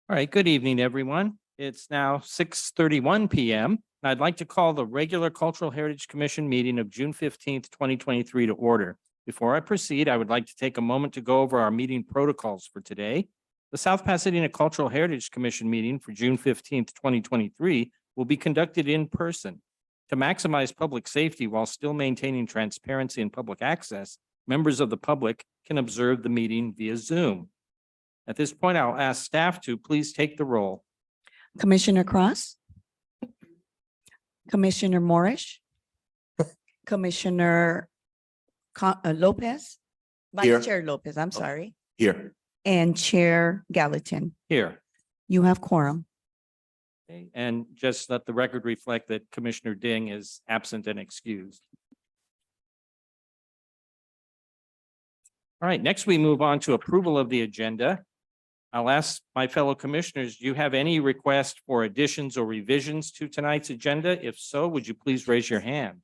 All right, good evening, everyone. It's now 6:31 p.m. and I'd like to call the regular Cultural Heritage Commission meeting of June 15th, 2023 to order. Before I proceed, I would like to take a moment to go over our meeting protocols for today. The South Pasadena Cultural Heritage Commission meeting for June 15th, 2023 will be conducted in person. To maximize public safety while still maintaining transparency and public access, members of the public can observe the meeting via Zoom. At this point, I'll ask staff to please take the roll. Commissioner Cross, Commissioner Morris, Commissioner Lopez, Here. Vice Chair Lopez, I'm sorry, Here. and Chair Gallatin. Here. You have quorum. Okay, and just let the record reflect that Commissioner Ding is absent and excused. All right, next we move on to approval of the agenda. I'll ask my fellow commissioners, do you have any request for additions or revisions to tonight's agenda? If so, would you please raise your hand?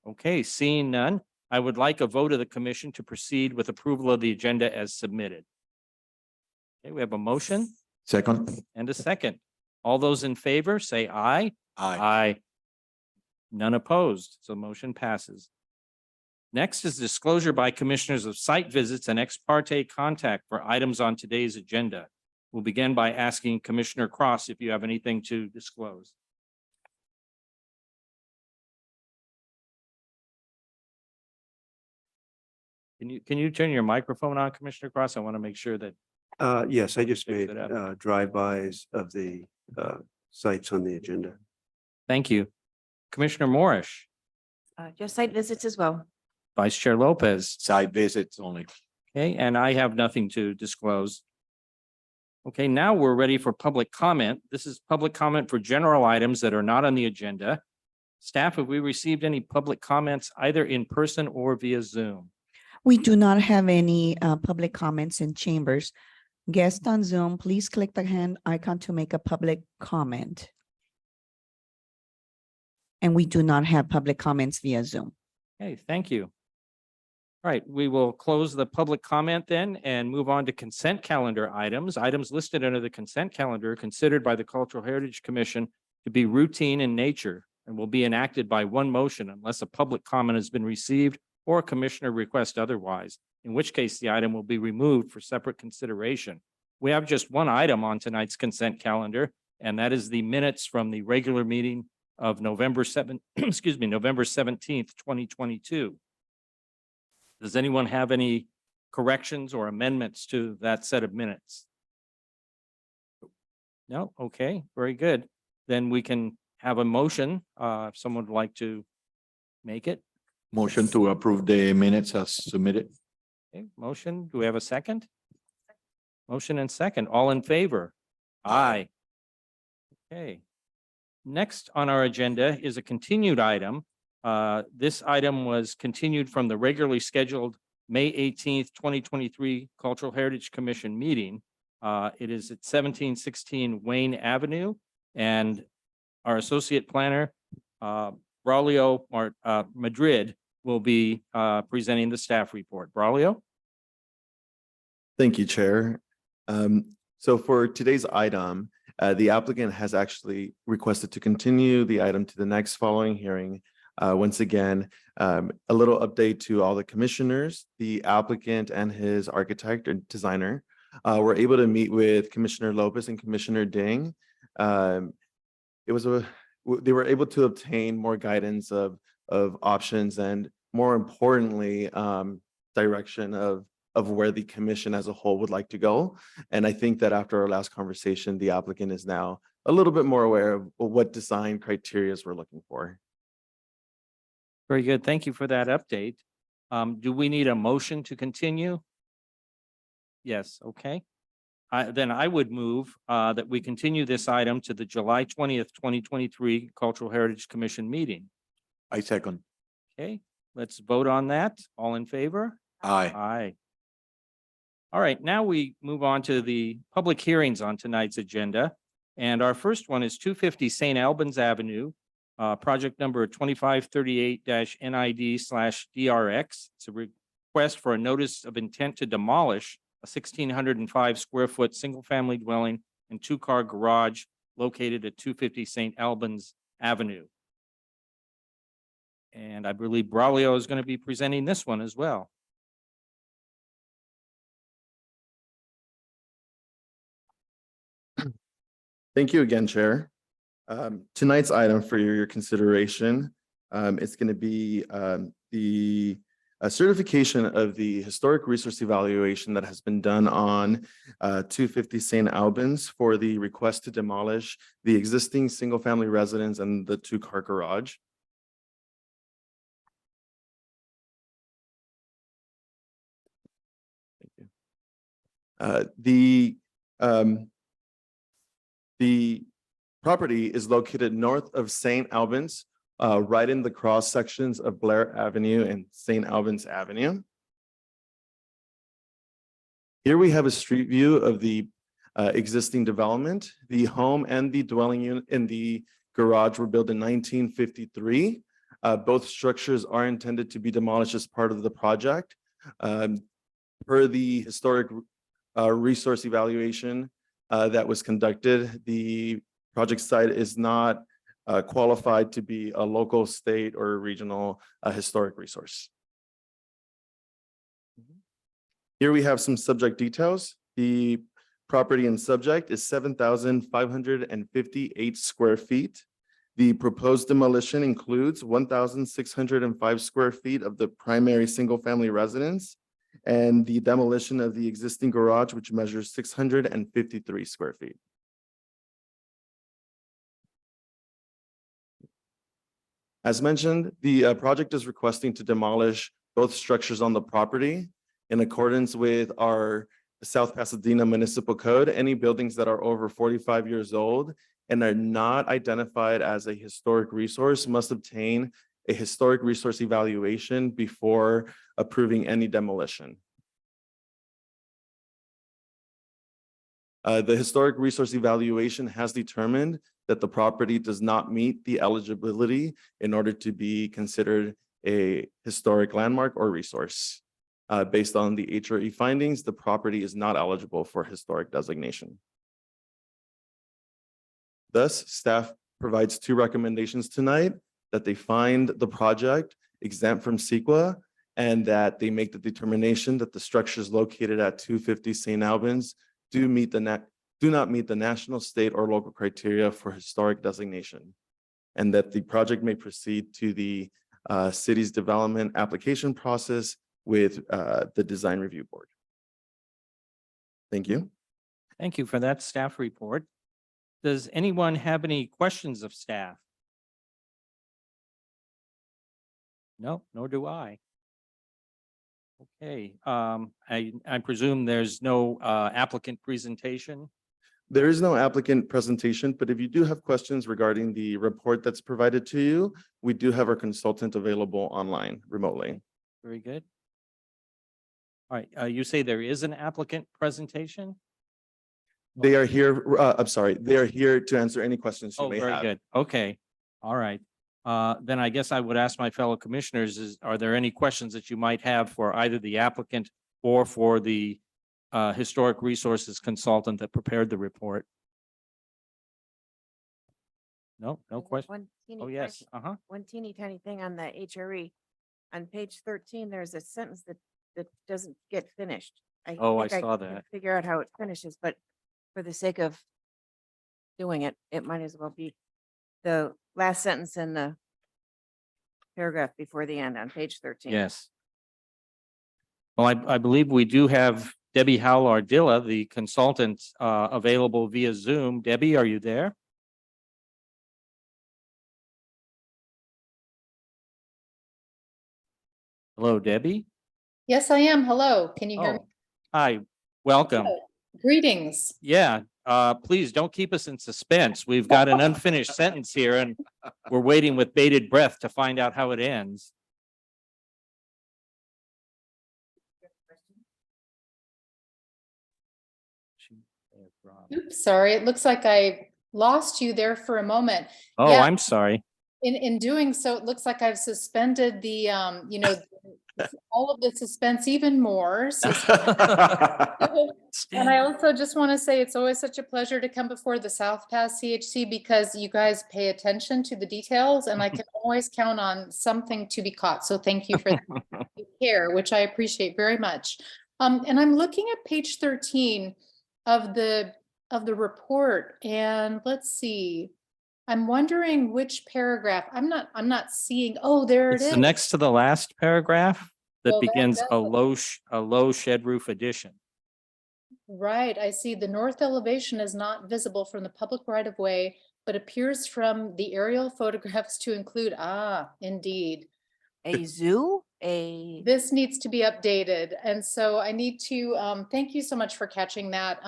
Okay, seeing none, I would like a vote of the commission to proceed with approval of the agenda as submitted. Okay, we have a motion Second. and a second. All those in favor, say aye. Aye. None opposed, so motion passes. Next is disclosure by commissioners of site visits and ex parte contact for items on today's agenda. We'll begin by asking Commissioner Cross if you have anything to disclose. Can you turn your microphone on, Commissioner Cross? I want to make sure that. Yes, I just Fix made it up. drive-bys of the sites on the agenda. Thank you. Commissioner Morris, Just site visits as well. Vice Chair Lopez. Side visits only. Okay, and I have nothing to disclose. Okay, now we're ready for public comment. This is public comment for general items that are not on the agenda. Staff, have we received any public comments either in person or via Zoom? We do not have any public comments in chambers. Guests on Zoom, please click the hand icon to make a public comment. And we do not have public comments via Zoom. Okay, thank you. All right, we will close the public comment then and move on to consent calendar items. Items listed under the consent calendar are considered by the Cultural Heritage Commission to be routine in nature and will be enacted by one motion unless a public comment has been received or a commissioner requests otherwise, in which case the item will be removed for separate consideration. We have just one item on tonight's consent calendar, and that is the minutes from the regular meeting of November 7th, November 17th, 2022. Does anyone have any corrections or amendments to that set of minutes? No? Okay, very good. Then we can have a motion, if someone would like to make it. Motion to approve the minutes as submitted. Okay, motion. Do we have a second? Motion and second. All in favor? Aye. Okay. Next on our agenda is a continued item. This item was continued from the regularly scheduled May 18th, 2023 Cultural Heritage Commission meeting. It is at 1716 Wayne Avenue, and our associate planner, Braulio Madrid, will be presenting the staff report. Braulio? Thank you, Chair. So for today's item, the applicant has actually requested to continue the item to the next following hearing. Once again, a little update to all the commissioners. The applicant and his architect or designer were able to meet with Commissioner Lopez and Commissioner Ding. They were able to obtain more guidance of options and, more importantly, direction of where the commission as a whole would like to go. And I think that after our last conversation, the applicant is now a little bit more aware of what design criteria we're looking for. Very good. Thank you for that update. Do we need a motion to continue? Yes, okay. Then I would move that we continue this item to the July 20th, 2023 Cultural Heritage Commission meeting. I second. Okay, let's vote on that. All in favor? Aye. Aye. All right, now we move on to the public hearings on tonight's agenda. And our first one is 250 St. Albans Avenue, project number 2538-NID/DRX. It's a request for a notice of intent to demolish a 1,605 square foot single-family dwelling and two-car garage located at 250 St. Albans Avenue. And I believe Braulio is going to be presenting this one as well. Thank you again, Chair. Tonight's item for your consideration, it's going to be the certification of the historic resource evaluation that has been done on 250 St. Albans for the request to demolish the existing single-family residence and the two-car garage. Thank you. The property is located north of St. Albans, right in the cross sections of Blair Avenue and St. Albans Avenue. Here we have a street view of the existing development. The home and the dwelling unit in the garage were built in 1953. Both structures are intended to be demolished as part of the project. Per the historic resource evaluation that was conducted, the project site is not qualified to be a local, state, or regional historic resource. Here we have some subject details. The property and subject is 7,558 square feet. The proposed demolition includes 1,605 square feet of the primary single-family residence and the demolition of the existing garage, which measures 653 square feet. As mentioned, the project is requesting to demolish both structures on the property. In accordance with our South Pasadena Municipal Code, any buildings that are over 45 years old and are not identified as a historic resource must obtain a historic resource evaluation before approving any demolition. The historic resource evaluation has determined that the property does not meet the eligibility in order to be considered a historic landmark or resource. Based on the HRE findings, the property is not eligible for historic designation. Thus, staff provides two recommendations tonight: that they find the project exempt from CEQA and that they make the determination that the structures located at 250 St. Albans do not meet the national, state, or local criteria for historic designation, and that the project may proceed to the city's development application process with the design review board. Thank you. Thank you for that staff report. Does anyone have any questions of staff? No, nor do I. Okay, I presume there's no applicant presentation. There is no applicant presentation, but if you do have questions regarding the report that's provided to you, we do have our consultant available online remotely. Very good. All right, you say there is an applicant presentation? They are here, I'm sorry, they are here to answer any questions you Oh, may very have. good. Okay, all right. Then I guess I would ask my fellow commissioners, are there any questions that you might have for either the applicant or for the historic resources consultant that prepared the report? No, no question. One teeny Oh, tiny- yes, One teeny tiny thing on the HRE. On page 13, there's a sentence that doesn't get finished. Oh, I think saw can that. Figure out how it finishes, but for the sake of doing it, it might as well be the last sentence in the paragraph before the end on page 13. Yes. Well, I believe we do have Debbie Howell-Ardilla, the consultant, available via Zoom. Debbie, are you there? Hello, Debbie? Yes, I am. Hello. Can you hear me? Oh, hi, welcome. Greetings. Yeah, please don't keep us in suspense. We've got an unfinished sentence here and we're waiting with bated breath to find out how it ends. Oops, sorry. It looks like I lost you there for a moment. Oh, Yeah. I'm sorry. In doing so, it looks like I've suspended the, all of the suspense even more. So and I also just want to say it's always such a pleasure to come before the South Pass CHC because you guys pay attention to the details and I can always count on something to be caught. So thank you for that care, which I appreciate very much. And I'm looking at page 13 of the report and let's see. I'm wondering which paragraph. I'm not seeing. Oh, there it It's is. the next to the last paragraph that Well, that begins does- a low shed roof addition. Right, I see the north elevation is not visible from the public right of way, but appears from the aerial photographs to include, indeed. A zoo, a, This needs to be updated. And so I need to, thank you so much for catching that.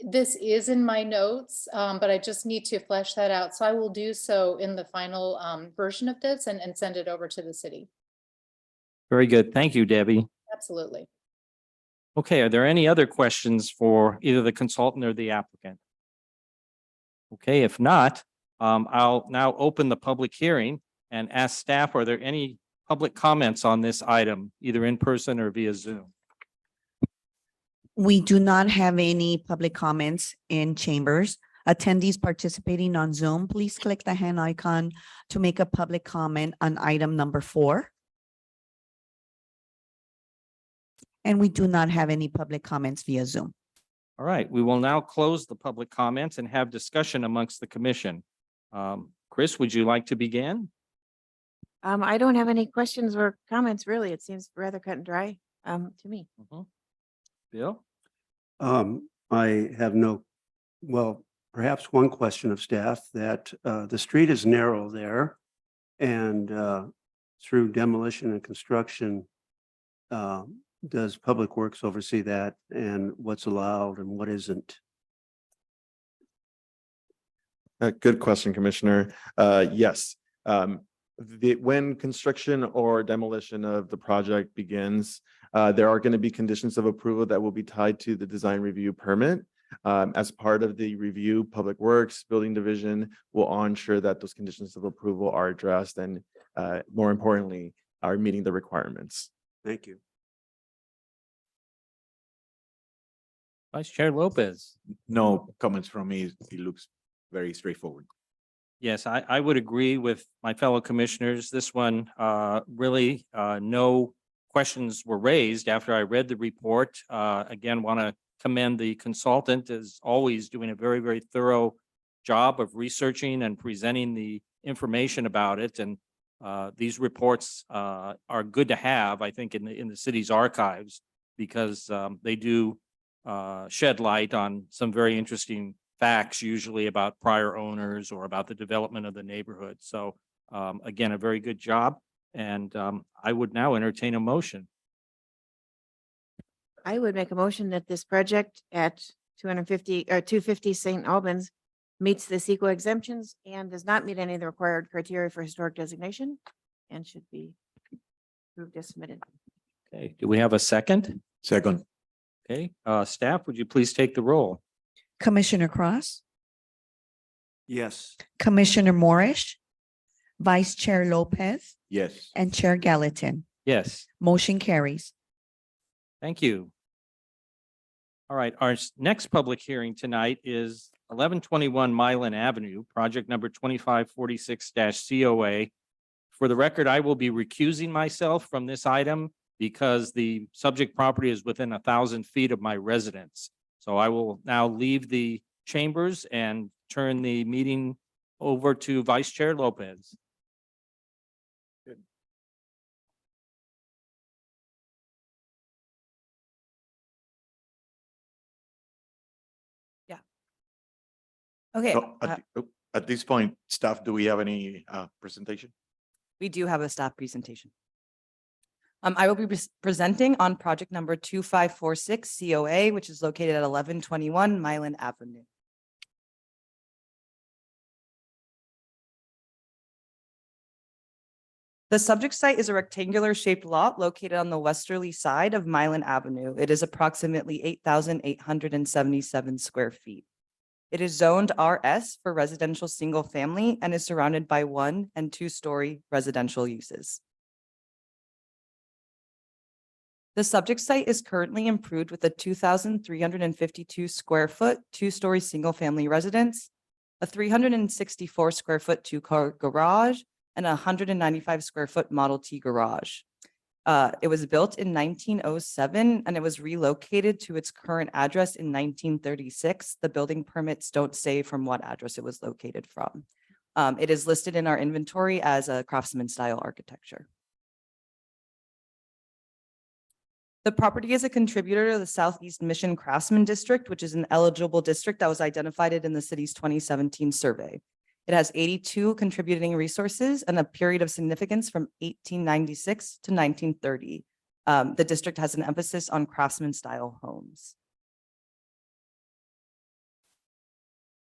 This is in my notes, but I just need to flesh that out. So I will do so in the final version of this and send it over to the city. Very good. Thank you, Debbie. Absolutely. Okay, are there any other questions for either the consultant or the applicant? Okay, if not, I'll now open the public hearing and ask staff, are there any public comments on this item, either in person or via Zoom? We do not have any public comments in chambers. Attendees participating on Zoom, please click the hand icon to make a public comment on item number 4. And we do not have any public comments via Zoom. All right, we will now close the public comments and have discussion amongst the commission. Chris, would you like to begin? I don't have any questions or comments, really. It seems rather cut and dry, to me. Bill? I have no, well, perhaps one question of staff that the street is narrow there and through demolition and construction, does Public Works oversee that and what's allowed and what isn't? Good question, Commissioner. Yes. When construction or demolition of the project begins, there are going to be conditions of approval that will be tied to the design review permit. As part of the review, Public Works Building Division will ensure that those conditions of approval are addressed and more importantly, are meeting the requirements. Thank you. Vice Chair Lopez? No comments from me. It looks very straightforward. Yes, I would agree with my fellow commissioners. This one, really, no questions were raised after I read the report. Again, want to commend the consultant as always doing a very, very thorough job of researching and presenting the information about it. And these reports are good to have, I think, in the city's archives because they do shed light on some very interesting facts, usually about prior owners or about the development of the neighborhood. So again, a very good job. And I would now entertain a motion. I would make a motion that this project at 250 St. Albans meets the CEQA exemptions and does not meet any of the required criteria for historic designation and should be approved as submitted. Okay, do we have a second? Second, Okay, staff, would you please take the roll? Commissioner Cross, Yes. Commissioner Morris, Vice Chair Lopez, yes. and Chair Gallatin. Yes, Motion carries. thank you. All right, our next public hearing tonight is 1121 Milan Avenue, project number 2546-COA. For the record, I will be recusing myself from this item because the subject property is within 1,000 feet of my residence. So I will now leave the chambers and turn the meeting over to Vice Chair Lopez. Okay, So at this point, staff, do we have any presentation? we do have a staff presentation. I will be presenting on project number 2546 COA, which is located at 1121 Milan Avenue. The subject site is a rectangular shaped lot located on the westerly side of Milan Avenue. It is approximately 8,877 square feet. It is zoned RS for residential single family and is surrounded by 1- and 2-story residential uses. The subject site is currently improved with a 2,352 square foot, two-story single-family residence, a 364 square foot two-car garage, and a 195 square foot Model T garage. It was built in 1907 and it was relocated to its current address in 1936. The building permits don't say from what address it was located from. It is listed in our inventory as a craftsman style architecture. The property is a contributor to the Southeast Mission Craftsman District, which is an eligible district that was identified in the city's 2017 survey. It has 82 contributing resources and a period of significance from 1896 to 1930. The district has an emphasis on craftsman style homes.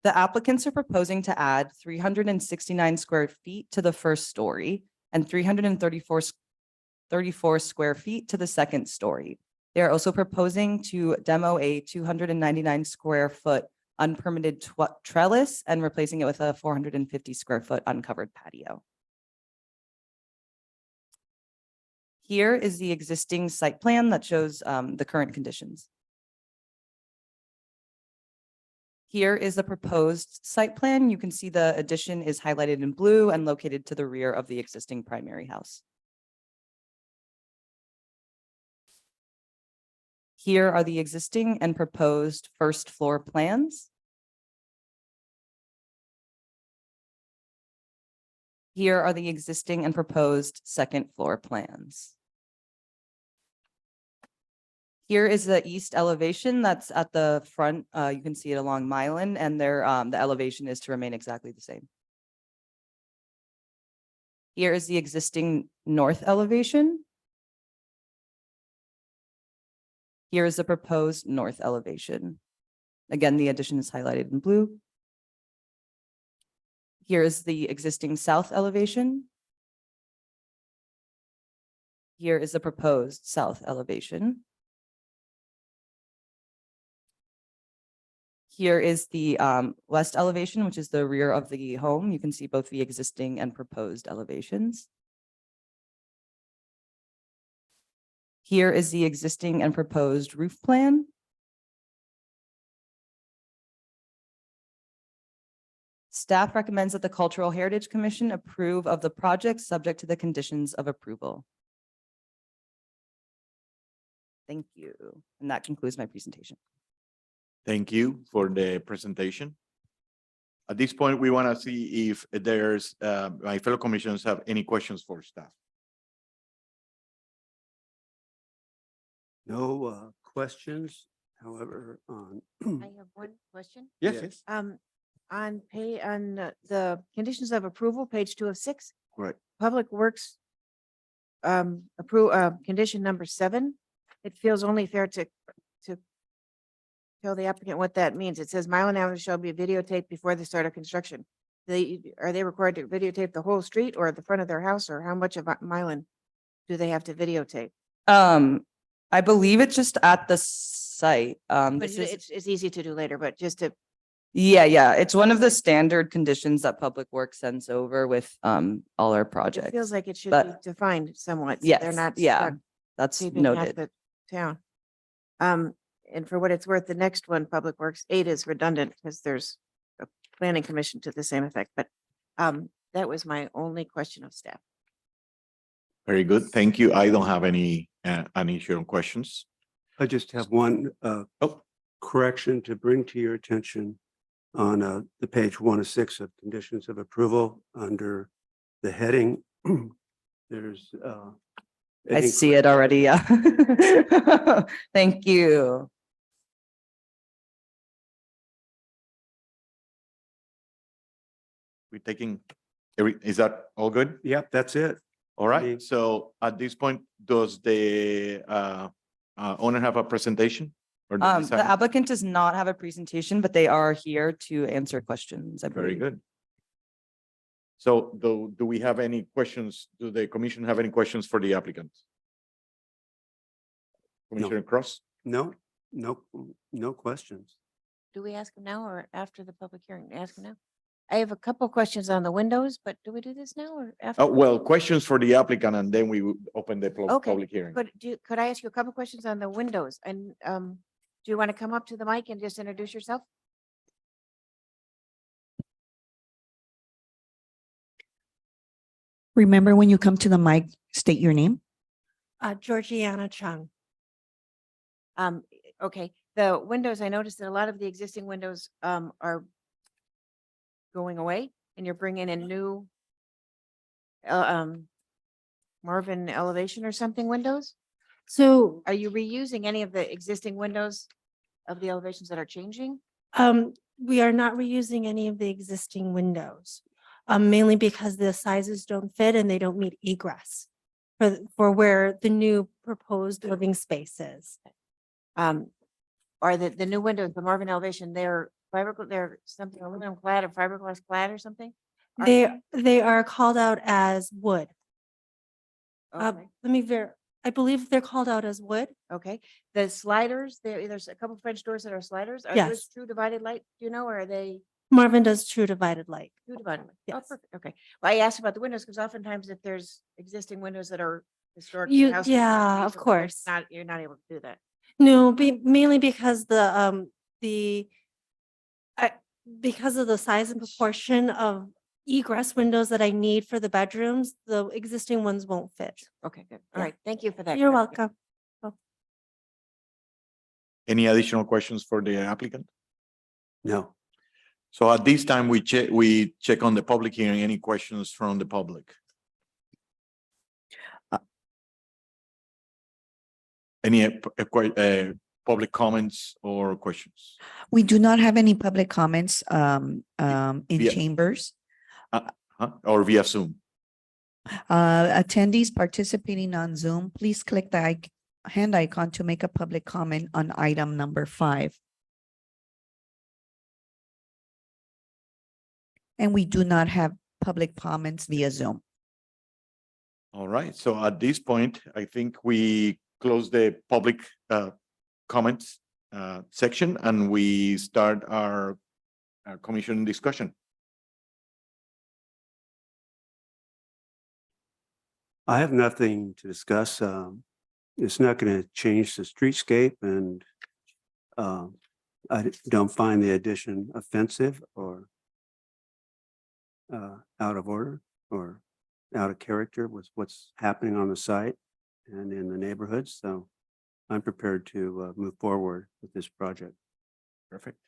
The applicants are proposing to add 369 square feet to the first story and 334 square feet to the second story. They are also proposing to demo a 299 square foot unpermitted trellis and replacing it with a 450 square foot uncovered patio. Here is the existing site plan that shows the current conditions. Here is the proposed site plan. You can see the addition is highlighted in blue and located to the rear of the existing primary house. Here are the existing and proposed first floor plans. Here are the existing and proposed second floor plans. Here is the east elevation that's at the front. You can see it along Milan, and the elevation is to remain exactly the same. Here is the existing north elevation. Here is the proposed north elevation. Again, the addition is highlighted in blue. Here is the existing south elevation. Here is the proposed south elevation. Here is the west elevation, which is the rear of the home. You can see both the existing and proposed elevations. Here is the existing and proposed roof plan. Staff recommends that the Cultural Heritage Commission approve of the project subject to the conditions of approval. Thank you. And that concludes my presentation. Thank you for the presentation. At this point, we want to see if there's, my fellow commissioners have any questions for staff. No questions, however, on. I have one question. Yes, Yeah. yes. On the conditions of approval, page 2 of 6. Right. Public Works condition number 7. It feels only fair to tell the applicant what that means. It says Milan Avenue shall be videotaped before the start of construction. Are they required to videotape the whole street or the front of their house, or how much of Milan do they have to videotape? I believe it's just at the site. But This is, it's easy to do later, but just to, yeah. It's one of the standard conditions that Public Works sends over with all our projects. it feels like it should be but- defined somewhat. So Yes, they're not yeah, stuck that's taping half noted. the town. And for what it's worth, the next one, Public Works 8, is redundant because there's a planning commission to the same effect, but that was my only question of staff. Very good. Thank you. I don't have any additional questions. I just have one Oh, correction to bring to your attention on the page 1 of 6 of conditions of approval under the heading. There's I see it already, yeah. Thank you. we're taking, is that all good? Yep, that's it. All right. Me. So at this point, does the owner have a presentation? Or the The design? applicant does not have a presentation, but they are here to answer questions, I Very believe. good. So do we have any questions? Do the commission have any questions for the applicant? Commissioner Cross? No questions. Do we ask them now or after the public hearing? Ask them now? I have a couple questions on the windows, but do we do this now or after? Well, questions for the applicant, and then we will open the Okay, public hearing. Could I ask you a couple questions on the windows? And do you want to come up to the mic and just introduce yourself? Remember, when you come to the mic, state your name. Georgiana Chung. Okay, the windows, I noticed that a lot of the existing windows are going away and you're bringing in new Marvin elevation or something windows? So Are you reusing any of the existing windows of the elevations that are changing? we are not reusing any of the existing windows, mainly because the sizes don't fit and they don't meet egress for where the new proposed living space is. Are the new windows, the Marvin elevation, they're they're something aluminum clad or fiberglass clad or something? They are called out as wood. Okay, I believe they're called out as wood. okay. The sliders, there's a couple French doors that are sliders. Are Yes. those true divided light, do you know, or are they Marvin does true divided light. true divided light? Oh, Yes. perfect, okay. Well, I asked about the windows because oftentimes if there's existing windows that are historic. to the You- house, yeah, of it's course. You're not able to do that. No, mainly because because of the size and proportion of egress windows that I need for the bedrooms, the existing ones won't fit. Okay, good. All Yeah. right, thank you for that. You're clarification. welcome. Any additional questions for the applicant? No. So at this time, we check on the public hearing. Any questions from the public? Any public comments or questions? We do not have any public comments in Yeah. chambers. Huh? Or via Zoom? Attendees participating on Zoom, please click the hand icon to make a public comment on item number 5. And we do not have public comments via Zoom. All right, so at this point, I think we close the public comments section and we start our commission discussion. I have nothing to discuss. It's not going to change the streetscape, and I don't find the addition offensive or out of order or out of character with what's happening on the site and in the neighborhood. So I'm prepared to move forward with this project. Perfect.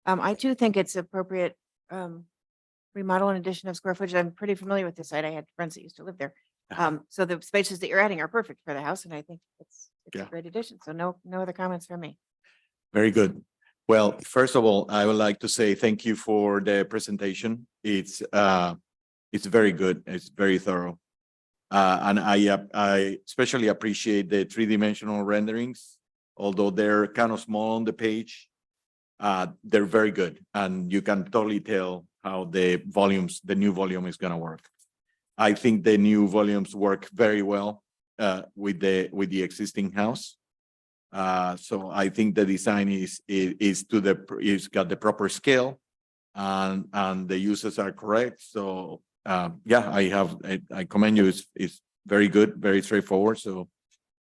I too think it's appropriate remodel and addition of square footage. I'm pretty familiar with this site. I had friends that used to live there. So the spaces that you're adding are perfect for the house and I think it's a Yeah. great addition. So no other comments from me. Very good. Well, first of all, I would like to say thank you for the presentation. It's very good. It's very thorough. And I especially appreciate the 3-dimensional renderings, although they're kind of small on the page. They're very good, and you can totally tell how the new volume is going to work. I think the new volumes work very well with the existing house. So I think the design is got the proper scale, and the uses are correct. So yeah, I commend you. It's very good, very straightforward. So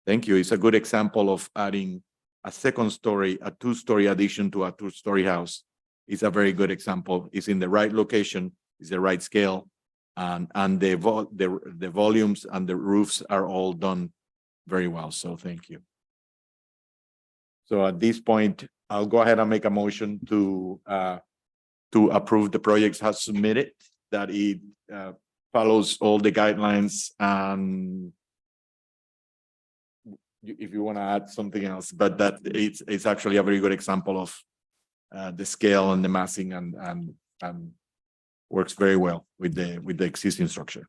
thank you. It's a good example of adding a second story, a 2-story addition to a 2-story house. It's a very good example. It's in the right location, it's the right scale, and the volumes and the roofs are all done very well. So thank you. So at this point, I'll go ahead and make a motion to approve the projects as submitted, that it follows all the guidelines, and if you want to add something else, but that it's actually a very good example of the scale and the massing and works very well with the existing structure.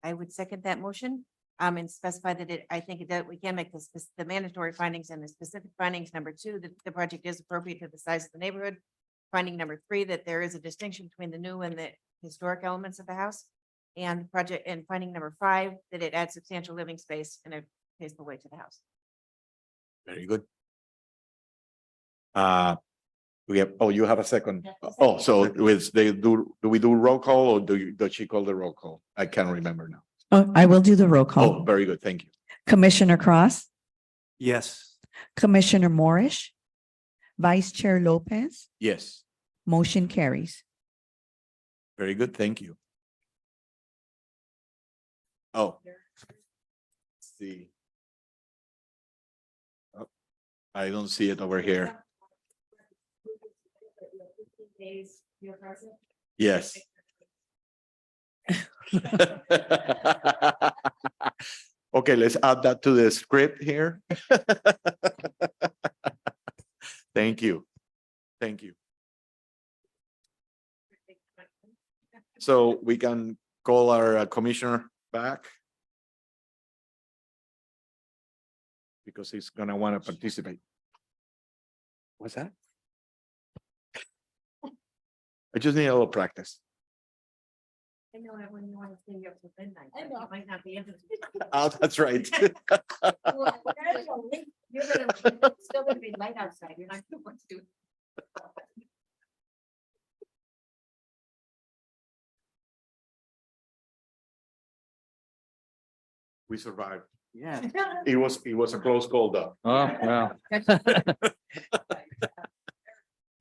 I would second that motion. And specify that I think that we can make the mandatory findings and the specific findings. Number 2, that the project is appropriate to the size of the neighborhood. Finding number 3, that there is a distinction between the new and the historic elements of the house. And finding number 5, that it adds substantial living space in a tasteful way to the house. Very good. We have, oh, you have a second. Oh, so with do we do roll call or does she call the roll call? I can't remember now. Oh, I will do the roll Oh, call. very good. Thank you. Commissioner Cross, Yes. Commissioner Morris, Vice Chair Lopez, Yes, motion carries. very good. Thank you. Oh. Let's see. Oh, I don't see it over here. Yes. Okay, let's add that to the script here. Thank you. Thank you. So we can call our commissioner back. Because he's gonna want to participate. What's that? I just need a little practice. I know when you want to stay up till midnight. You might not be interested. Oh, that's right. You're gonna, it's still gonna be light outside. You're not gonna want to do it. We survived. Yeah. It was a close call though. Oh, well.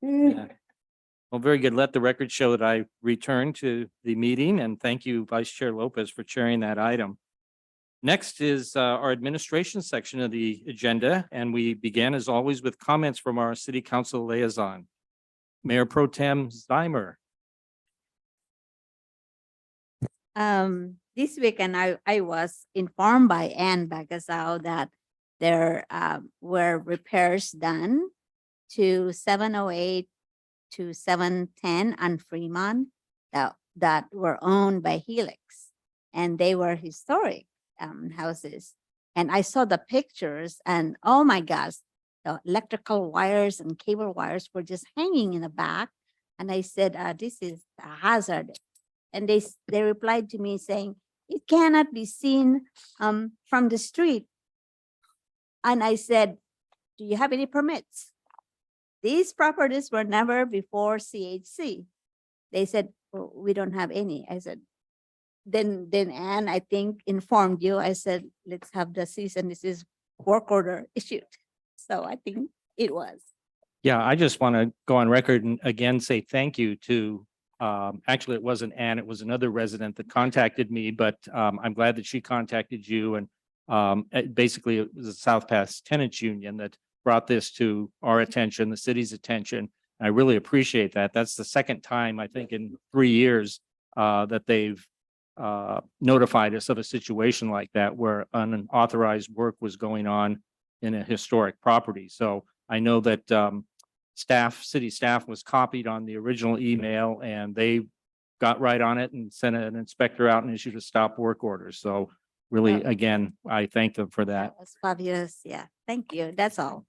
Yeah. Well, very good. Let the record show that I returned to the meeting, and thank you, Vice Chair Lopez, for chairing that item. Next is our administration section of the agenda, and we began as always with comments from our city council liaison. Mayor Pro Tem Zimer. This weekend, I was informed by Ann Bagasao that there were repairs done to 708 to 710 on Fremont that were owned by Helix, and they were historic houses. And I saw the pictures, and oh my gosh, the electrical wires and cable wires were just hanging in the back. And I said, this is a hazard. And they replied to me saying, it cannot be seen from the street. And I said, do you have any permits? These properties were never before CHC. They said, oh, we don't have any. I said, then Anne, I think, informed you. I said, let's have the cease and desist work order issued. So I think it was. Yeah, I just want to go on record and again say thank you to, actually, it wasn't Ann, it was another resident that contacted me, but I'm glad that she contacted you. And basically, it was the South Pass Tenants Union that brought this to our attention, the city's attention. I really appreciate that. That's the second time, I think, in 3 years that they've notified us of a situation like that where unauthorized work was going on in a historic property. So I know that city staff was copied on the original email, and they got right on it and sent an inspector out and issued a stop work order. So really, again, I thank them for that. That was fabulous. Yeah, thank you. That's all.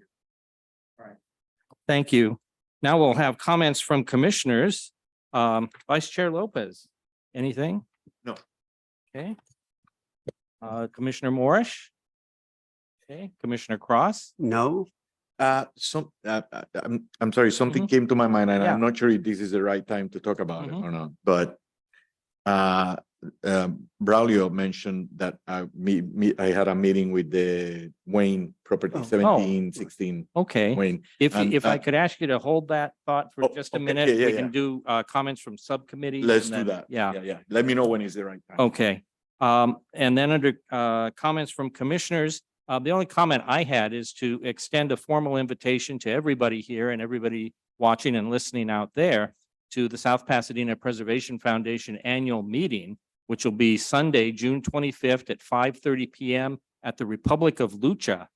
Thank you. Now we'll have comments from commissioners. Vice Chair Lopez, anything? No. Okay. Commissioner Morris? Okay, Commissioner Cross? No. I'm sorry, something came to my mind and Yeah. I'm not sure if this is the right time to talk about it or not, but Braulio mentioned that I had a meeting with the Wayne property, Oh. 1716 Okay. Wayne. If And, I could ask you to hold that thought for Oh, just a okay. minute, Yeah, we yeah, can do comments from subcommittees. Let's and do then- that. Yeah. Yeah. Let me know when is the right time. Okay. And then under comments from commissioners, the only comment I had is to extend a formal invitation to everybody here and everybody watching and listening out there to the South Pasadena Preservation Foundation annual meeting, which will be Sunday, June 25th at 5:30 PM at the Republic of Lucha.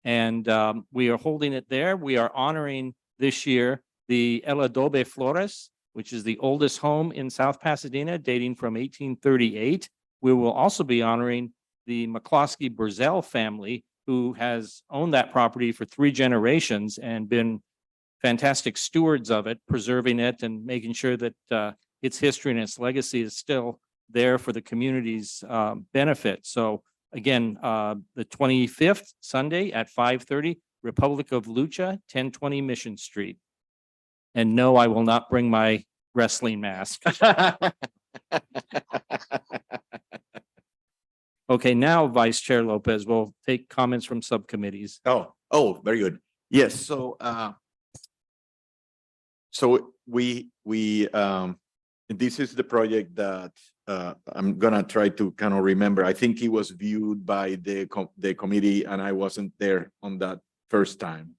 And we are holding it there. We are honoring this year the El Adobe Flores, which is the oldest home in South Pasadena, dating from 1838. We will also be honoring the McCloskey Burzell family, who has owned that property for 3 generations and been fantastic stewards of it, preserving it and making sure that its history and its legacy is still there for the community's benefit. So again, the 25th, Sunday at 5:30, Republic of Lucha, 1020 Mission Street. And no, I will not bring my wrestling mask. Okay, now Vice Chair Lopez will take comments from subcommittees. Oh, very good. Yes, so we this is the project that I'm gonna try to kind of remember. I think it was viewed by the committee and I wasn't there on that first time.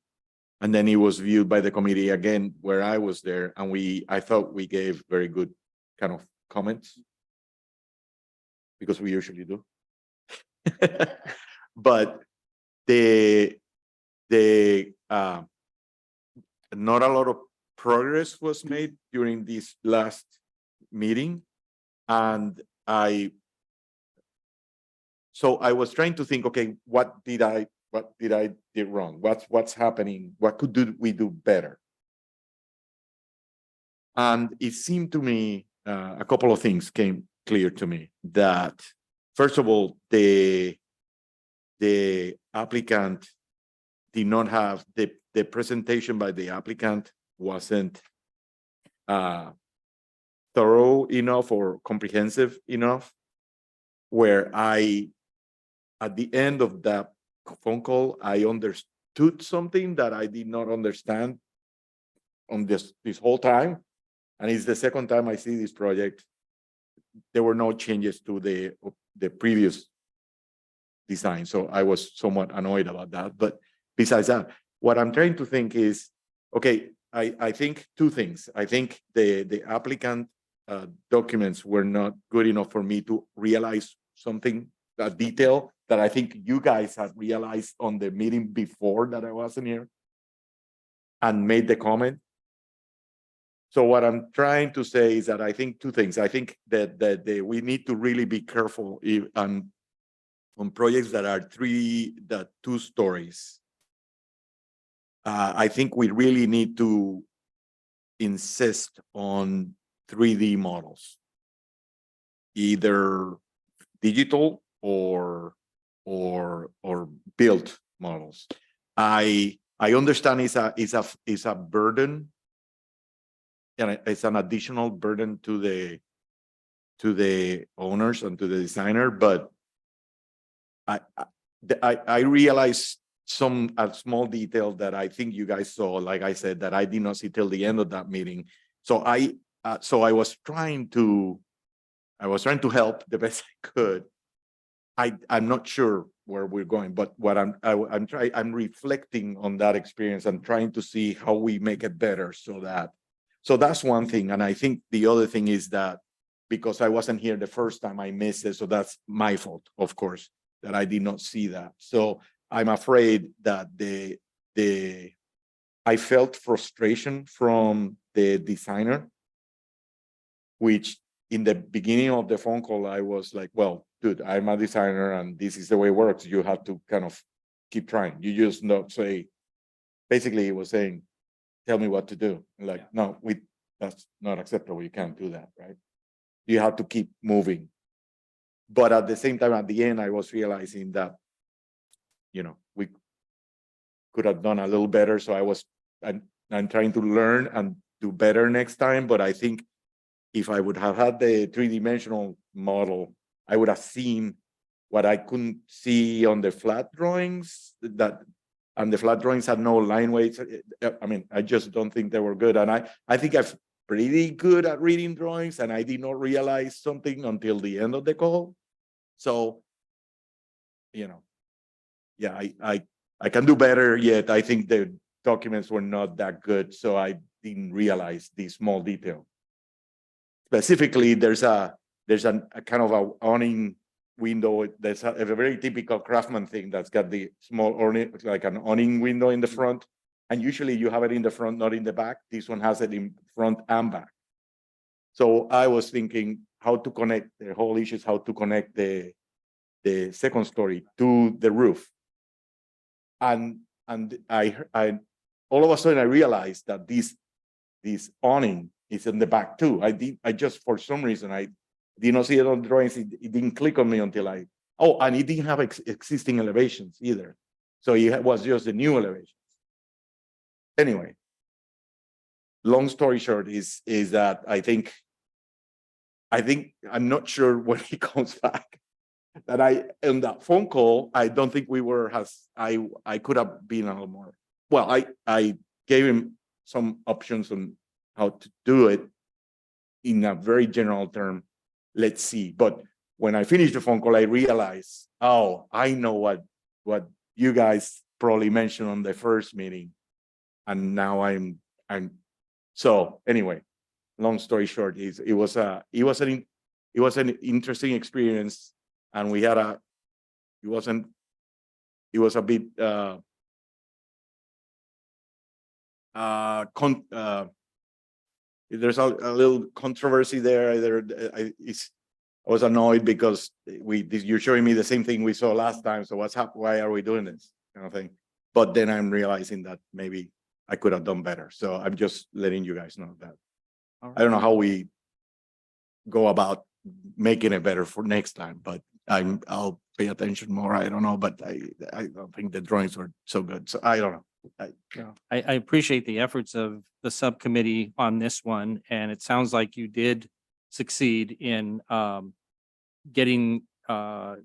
And then it was viewed by the committee again where I was there and I thought we gave very good kind of comments because we usually do. But not a lot of progress was made during this last meeting. And so I was trying to think, okay, what did I do wrong? What's happening? What we do better? And it seemed to me, a couple of things came clear to me that, first of all, the applicant did not have the presentation by the applicant wasn't thorough enough or comprehensive enough, where at the end of that phone call, I understood something that I did not understand on this whole time. And it's the second time I see this project. There were no changes to the previous design. So I was somewhat annoyed about that. But besides that, what I'm trying to think is, okay, I think two things. I think the applicant documents were not good enough for me to realize something, a detail that I think you guys had realized on the meeting before that I wasn't here and made the comment. So what I'm trying to say is that I think two things. I think that we need to really be careful on projects that are two stories. I think we really need to insist on 3D models, either digital or built models. I understand it's a burden, and it's an additional burden to the owners and to the designer, but I realized a small detail that I think you guys saw, like I said, that I did not see till the end of that meeting. So I was trying to help the best I could. I'm not sure where we're going, but what I'm reflecting on that experience and trying to see how we make it better so that's one thing. And I think the other thing is that because I wasn't here the first time, I missed it. So that's my fault, of course, that I did not see that. So I'm afraid that I felt frustration from the designer, which in the beginning of the phone call, I was like, well, dude, I'm a designer and this is the way it works. You have to kind of keep trying. You just not say, basically he was saying, tell me what to do. Like, yeah. No, that's not acceptable. You can't do that, right? You have to keep moving. But at the same time, at the end, I was realizing that, we could have done a little better. So I'm trying to learn and do better next time. But I think if I would have had the 3-dimensional model, I would have seen what I couldn't see on the flat drawings, and the flat drawings had no line weights. I mean, I just don't think they were good. And I think I'm pretty good at reading drawings, and I did not realize something until the end of the call. So, yeah, I can do better, yet I think the documents were not that good, so I didn't realize the small detail. Specifically, there's a kind of a awning window. That's a very typical craftsman thing that's got the small awning, like an awning window in the front. And usually you have it in the front, not in the back. This one has it in front and back. So I was thinking how to connect, the whole issue is how to connect the second story to the roof. And I all of a sudden I realized that this awning is in the back too. I just, for some reason, I did not see it on the drawings. It didn't click on me until and it didn't have existing elevations either. So it was just the new elevations. Anyway, long story short is that I think I'm not sure when he comes back. That in that phone call, I don't think we were I could have been a little more. Well, I gave him some options on how to do it in a very general term. Let's see. But when I finished the phone call, I realized, oh, I know what you guys probably mentioned on the first meeting. And now I'm so anyway, long story short, it was an interesting experience, and we had it was a bit there's a little controversy there. I was annoyed because you're showing me the same thing we saw last time. So why are we doing this kind of thing? But then I'm realizing that maybe I could have done better. So I'm just letting you guys know that. I don't know how we go about making it better for next time, but I'll pay attention more. I don't know, but I don't think the drawings were so good. So I don't know. I appreciate the efforts of the subcommittee on this one, and it sounds like you did succeed in getting the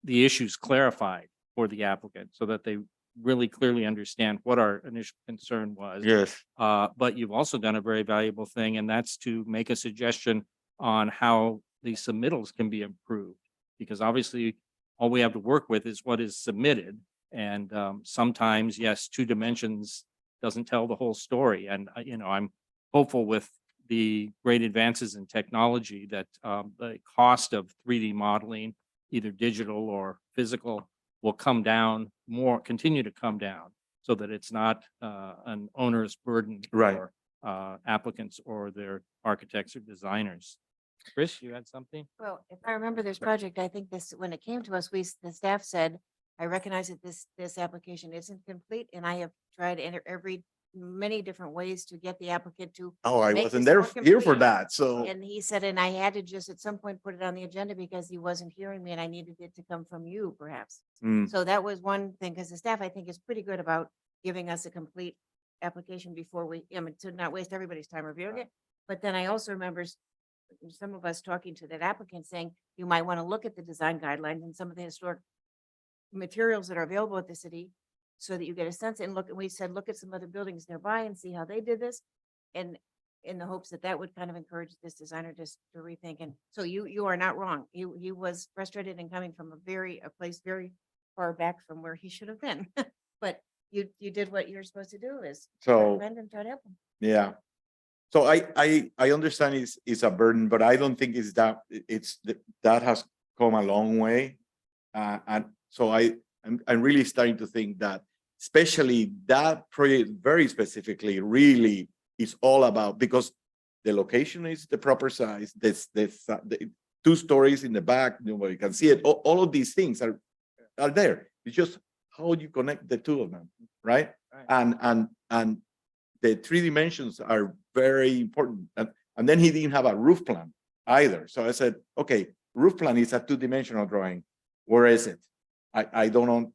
issues clarified for the applicant so that they really clearly understand what our initial concern was. Yes. But you've also done a very valuable thing, and that's to make a suggestion on how the submittals can be improved. Because obviously, all we have to work with is what is submitted. And sometimes, yes, 2 dimensions doesn't tell the whole story. And, I'm hopeful with the great advances in technology that the cost of 3D modeling, either digital or physical, will come down more, continue to come down, so that it's not an onerous burden Right. for applicants or their architects or designers. Chris, you had something? Well, if I remember this project, I think when it came to us, the staff said, I recognize that this application isn't complete, and I have tried many different ways to get the applicant to. Oh, I make wasn't this there more here for complete. that. So And he said, and I had to just at some point put it on the agenda because he wasn't hearing me and I needed it to come from you perhaps. Mm. So that was one thing, because the staff, I think, is pretty good about giving us a complete application before to not waste everybody's time reviewing it. But then I also remember some of us talking to that applicant saying, you might want to look at the design guidelines and some of the historic materials that are available at the city so that you get a sense, and we said, look at some other buildings nearby and see how they did this. And in the hopes that would kind of encourage this designer just to rethink. And so you are not wrong. He was frustrated and coming from a place very far back from where he should have been. But you did what you're supposed to do, is So- recommend and try to help him. yeah. So I understand it's a burden, but I don't think that has come a long way. And so I'm really starting to think that, especially that project very specifically, really is all about, because the location is the proper size. The 2 stories in the back, nobody can see it. All of these things are there. It's just how you connect the 2 of them, right? And the 3 dimensions are very important. And then he didn't have a roof plan either. So I said, okay, roof plan is a 2-dimensional drawing. Where is it? I don't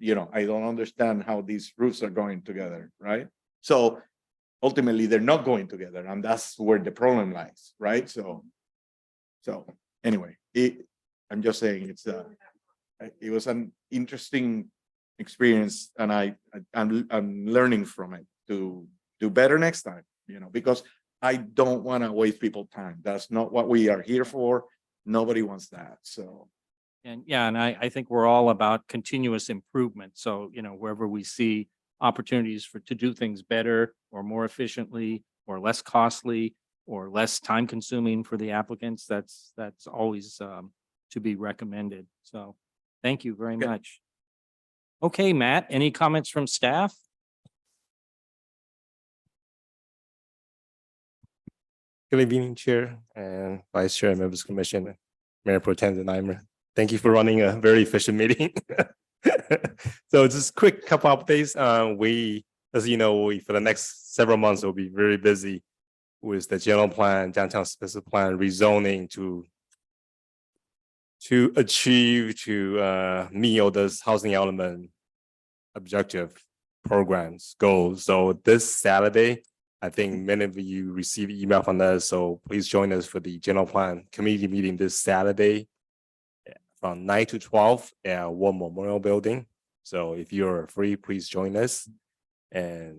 understand how these roofs are going together, right? So ultimately they're not going together, and that's where the problem lies, right? So anyway, I'm just saying it was an interesting experience, and I'm learning from it to do better next time, because I don't want to waste people's time. That's not what we are here for. Nobody wants that. So. And yeah, and I think we're all about continuous improvement. So, wherever we see opportunities to do things better or more efficiently or less costly or less time consuming for the applicants, that's always to be recommended. So thank you very much. Okay, Matt, any comments from staff? Good evening, Chair and Vice Chair, members of the Commission, Mayor Pro Tem Denheimer. Thank you for running a very efficient meeting. So just quick couple updates. As you know, for the next several months, we'll be very busy with the general plan, downtown specific plan, rezoning to meet all those housing element objective programs goals. So this Saturday, I think many of you received email from us, so please join us for the general plan committee meeting this Saturday from 9 to 12 at War Memorial Building. So if you're free, please join us. And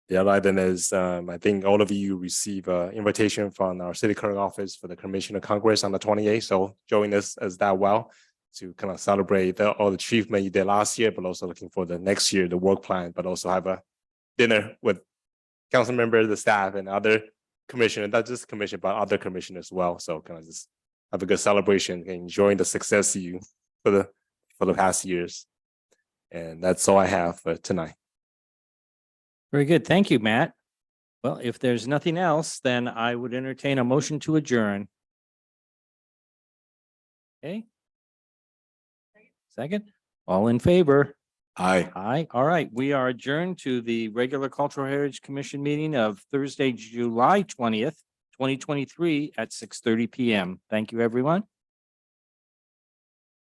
the other item is, I think all of you receive an invitation from our city clerk office for the Commission of Congress on the 28th. So join us as that well to kind of celebrate all the achievement you did last year, but also looking for the next year, the work plan, but also have a dinner with council members, the staff, and other commissioners, not just commission, but other commissioners as well. So kind of just have a good celebration and enjoying the success you for the past years. And that's all I have for tonight. Very good. Thank you, Matt. Well, if there's nothing else, then I would entertain a motion to adjourn. Okay. Second, all in favor? Aye. Aye. All right. We are adjourned to the regular Cultural Heritage Commission meeting of Thursday, July 20th, 2023 at 6:30 PM. Thank you, everyone.